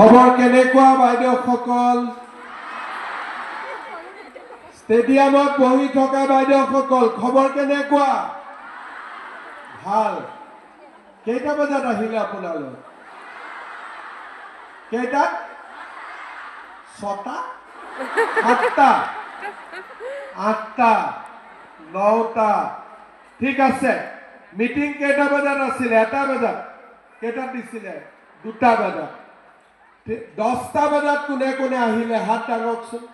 খবৰ কেনেকুৱা বাইদেউসকল? ষ্টেডিয়ামত বহি থকা বাইদেউসকল খবৰ কেনেকুৱা? ভাল। কেইটা বজাত আহিলে আপোনালোক? কেইটা? 6টা? 7টা? 8টা? 9টা? ঠিক আছে। মিটিং কেইটা বজাত আছিলে? 1টা বজাত? কেইটাত দিছিলে? 2টা বজাত। 10টা বজাত কোনে কোনে আহিলে হাত দাঙকচোন।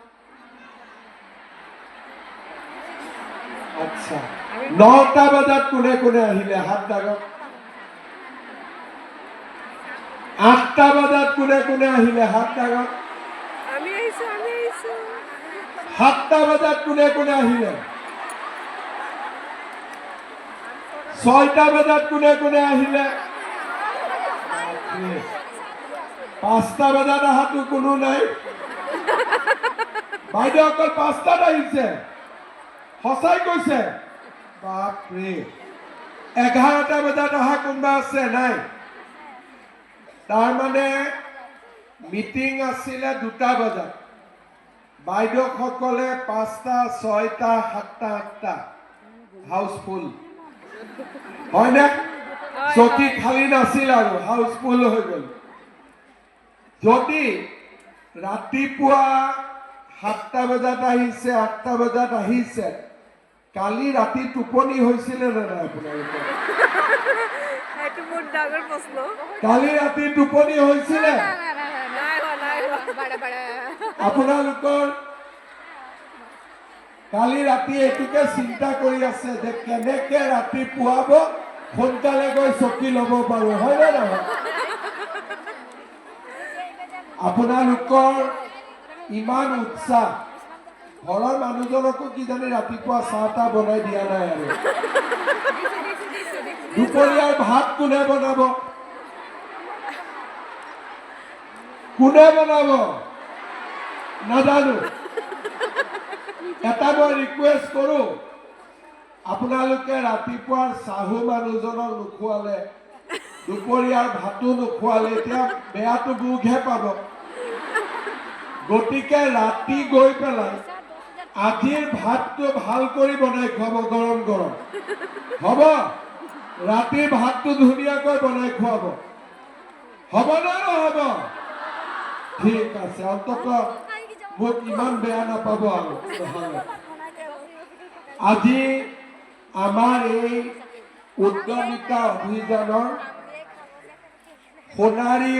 আচ্ছা। 9টা বজাত কোনে কোনে আহিলে হাত দাঙক। 8টা বজাত কোনে কোনে আহিলে হাত দাঙক। আমি আহিছো 7টা বজাত কোনে কোনে আহিলে? 6টা বজাত কোনে কোনে আহিলে? 5টা বজাত আহাতো কোনো নাই। বাইদেউ অকল 5টাত আহিছে। সঁচাই কৈছে? বাপৰে। 11টা বজাত অহা কোনোবা আছে? নাই। তাৰমানে মিটিং আছিলে 2টা বজাত। বাইদেউসকলে 5টা, 6টা, 7টা, 8টা হাউসফুল হয়নে? চকী খালী নাছিল আৰু হাউসফুল হৈ গ'ল। যদি ৰাতিপুৱা 7টা বজাত আহিছে, 8টা বজাত আহিছে, কালি ৰাতি টোপনি হৈছিলে নে নাই আপোনালোকৰ? এইটো মোৰ ডাঙৰ প্ৰশ্ন। কালি ৰাতি টোপনি হৈছিলে? আপোনালোকৰ কালি ৰাতি এইটোকে চিন্তা কৰি আছে যে কেনেকে ৰাতি পুৱাব, সোনকালে গৈ চকী ল'ব পাৰো, হয় নে নহয়? আপোনালোকৰ ইমান উৎসাহ, ঘৰৰ মানুহজনকো কিজানি ৰাতিপুৱা চাহটা বনাই দিয়া নাই আৰু। দুপৰীয়াৰ ভাত কোনে বনাব? কোনে বনাব? নাজানো। এটা মই ৰিকুৱেষ্ট কৰো, আপোনালোকে ৰাতিপুৱাৰ চাহু মানুহজনক নোখোৱালে, দুপৰীয়াৰ ভাতো নোখোৱালে, এতিয়া বেয়াটো বুকহে পাব। গতিকে ৰাতি গৈ পেলাই আজিৰ ভাতটো ভাল কৰি বনাই খুৱাব, গৰম গৰম। হ'ব? ৰাতিৰ ভাতটো ধুনীয়াকৈ বনাই খুৱাব। হ'ব নে নহ'ব? ঠিক আছে। অন্তত মোক ইমান বেয়া নাপাব আৰু। আজি আমাৰ এই উদ্যমিতা অভিযানৰ সোণাৰী